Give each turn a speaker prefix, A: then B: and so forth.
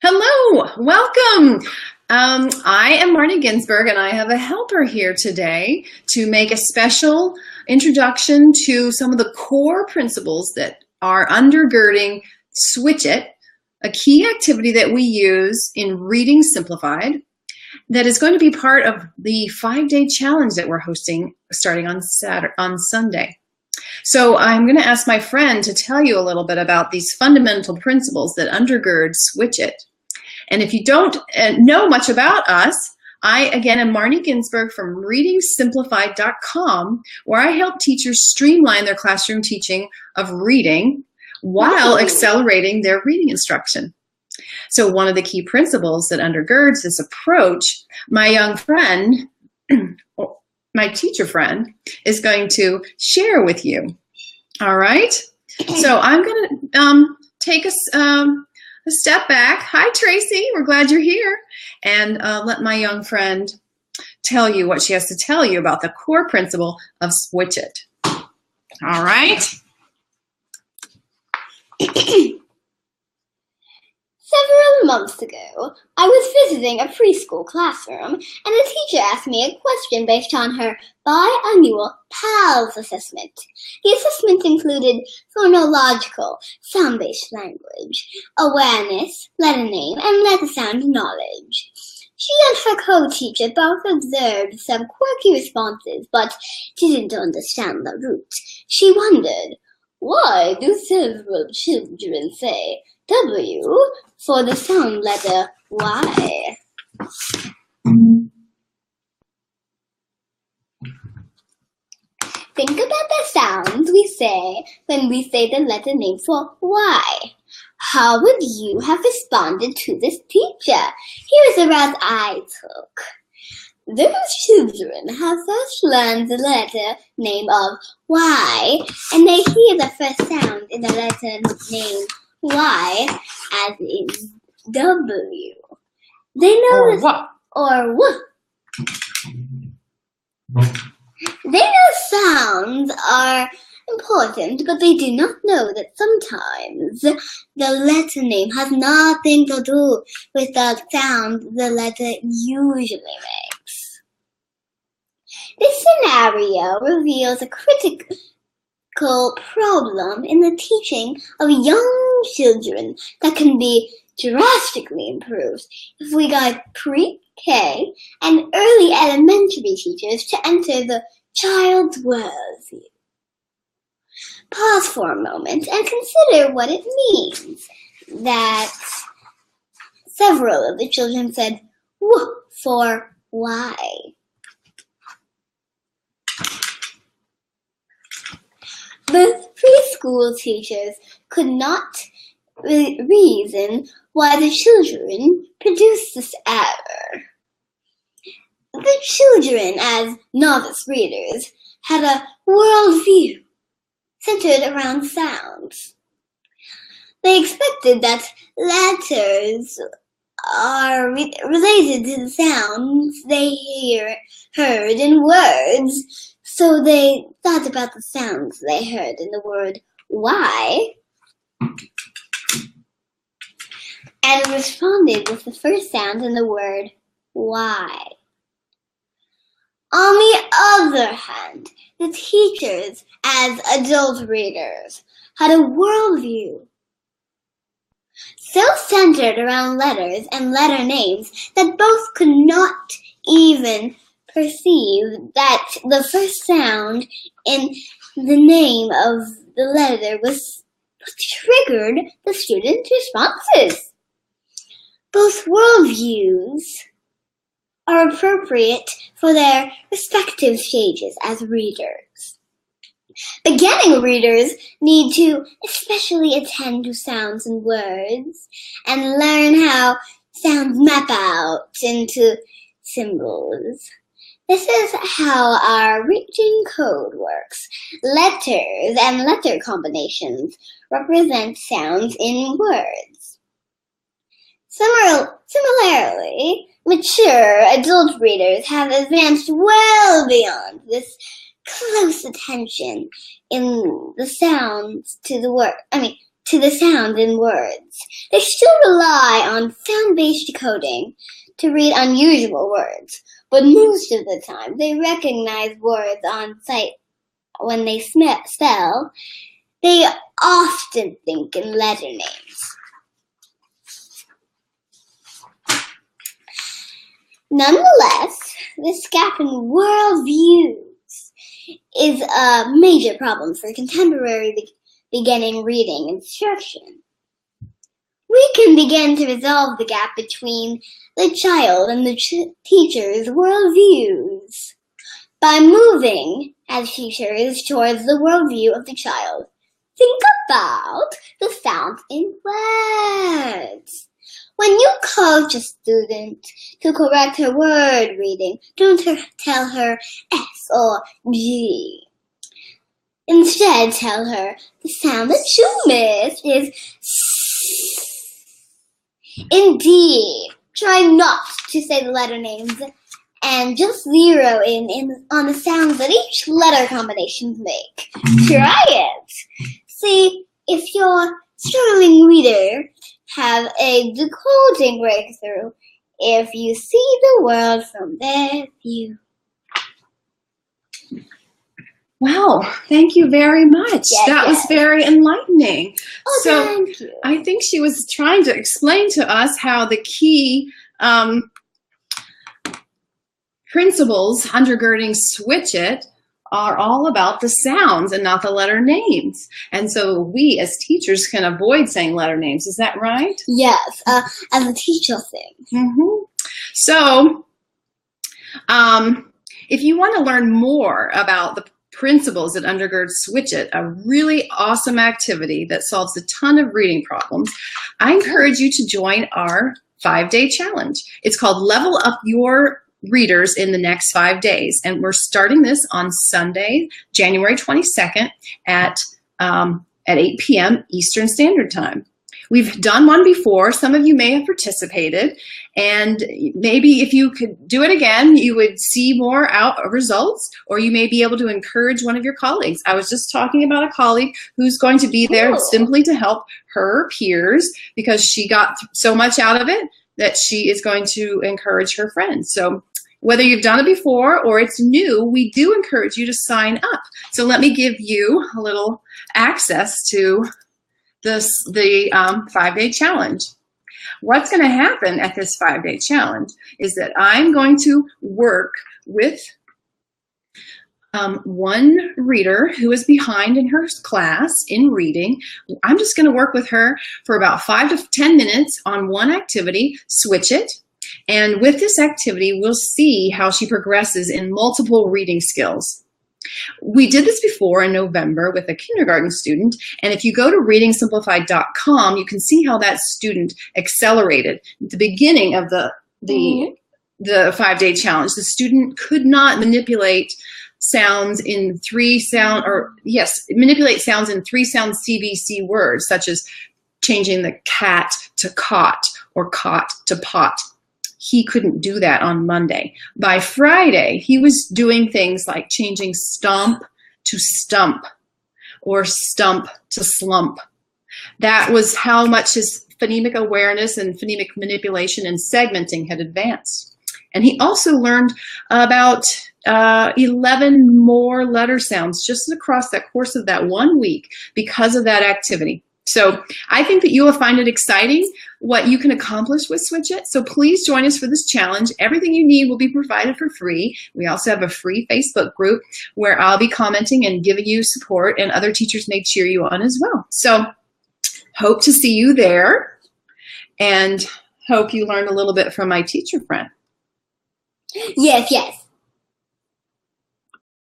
A: Hello, welcome. I am Marnie Ginsberg, and I have a helper here today to make a special introduction to some of the core principles that are undergirding Switch It, a key activity that we use in Reading Simplified that is going to be part of the 5-day challenge that we're hosting starting on Sunday. So I'm going to ask my friend to tell you a little bit about these fundamental principles that undergird Switch It. And if you don't know much about us, I, again, am Marnie Ginsberg from readingsimplified.com, where I help teachers streamline their classroom teaching of reading while accelerating their reading instruction. So one of the key principles that undergirds this approach, my young friend, my teacher friend, is going to share with you. All right? So I'm going to take us a step back. Hi, Tracy. We're glad you're here. And let my young friend tell you what she has to tell you about the core principle of Switch It. All right?
B: Several months ago, I was visiting a preschool classroom, and the teacher asked me a question based on her biannual PALS assessment. The assessment included phonological, sound-based language, awareness, letter name, and letter sound knowledge. She and her co-teacher both observed some quirky responses, but didn't understand the root. She wondered, why do several children say W for the sound letter Y? Think about the sounds we say when we say the letter name for Y. How would you have responded to this teacher? Here's the route I took. Those children have first learned the letter name of Y, and they hear the first sound in the letter name Y as in W. They know
A: Or what?
B: Or what? They know sounds are important, but they do not know that sometimes the letter name has nothing to do with the sound the letter usually makes. This scenario reveals a critical problem in the teaching of young children that can be drastically improved if we guide pre-K and early elementary teachers to enter the child's worldview. Pause for a moment and consider what it means that several of the children said "w" for Y. The preschool teachers could not reason why the children produced this error. The children, as novice readers, had a worldview centered around sounds. They expected that letters are related to the sounds they heard in words, so they thought about the sounds they heard in the word Y and responded with the first sound in the word Y. On the other hand, the teachers, as adult readers, had a worldview so centered around letters and letter names that both could not even perceive that the first sound in the name of the letter was what triggered the students' responses. Both worldviews are appropriate for their respective stages as readers. Beginning readers need to especially attend to sounds and words and learn how sounds map out into symbols. This is how our reading code works. Letters and letter combinations represent sounds in words. Similarly, mature adult readers have advanced well beyond this close attention in the sounds to the to the sounds in words. They still rely on sound-based decoding to read unusual words, but most of the time they recognize words on sight when they spell. They often think in letter names. Nonetheless, this gap in worldviews is a major problem for contemporary beginning reading instruction. We can begin to resolve the gap between the child and the teacher's worldviews by moving as teachers towards the worldview of the child. Think about the sounds in words. When you coach a student to correct her word reading, don't tell her S or G. Instead, tell her the sound that you missed is S. Indeed, try not to say the letter names and just zero in on the sounds that each letter combinations make. Try it. See if your struggling reader have a decoding breakthrough if you see the world from their view.
A: Wow, thank you very much. That was very enlightening.
B: Oh,
A: so
B: thank you.
A: I think she was trying to explain to us how the key principles undergirding Switch It are all about the sounds and not the letter names. And so we as teachers can avoid saying letter names. Is that right?
B: Yes, as a teacher thing.
A: Mm-hmm. So if you want to learn more about the principles that undergird Switch It, a really awesome activity that solves a ton of reading problems, I encourage you to join our 5-day challenge. It's called Level Up Your Readers in the Next 5 Days. And we're starting this on Sunday, January 22nd at 8 p.m. Eastern Standard Time. We've done one before. Some of you may have participated, and maybe if you could do it again, you would see more results, or you may be able to encourage one of your colleagues. I was just talking about a colleague who's going to be there simply to help her peers because she got so much out of it that she is going to encourage her friends. So whether you've done it before or it's new, we do encourage you to sign up. So let me give you a little access to the 5-day challenge. What's going to happen at this 5-day challenge is that I'm going to work with one reader who is behind in her class in reading. I'm just going to work with her for about 5 to 10 minutes on one activity, Switch It. And with this activity, we'll see how she progresses in multiple reading skills. We did this before in November with a kindergarten student, and if you go to readingsimplified.com, you can see how that student accelerated. At the beginning of the 5-day challenge, the student could not manipulate sounds in manipulate sounds in 3-sound CVC words, such as changing the cat to cot or cot to pot. He couldn't do that on Monday. By Friday, he was doing things like changing stomp to stump or stump to slump. That was how much his phonemic awareness and phonemic manipulation and segmenting had advanced. And he also learned about 11 more letter sounds just across that course of that 1 week because of that activity. So I think that you will find it exciting what you can accomplish with Switch It. So please join us for this challenge. Everything you need will be provided for free. We also have a free Facebook group where I'll be commenting and giving you support, and other teachers may cheer you on as well. So hope to see you there, and hope you learned a little bit from my teacher friend.
B: Yes, yes.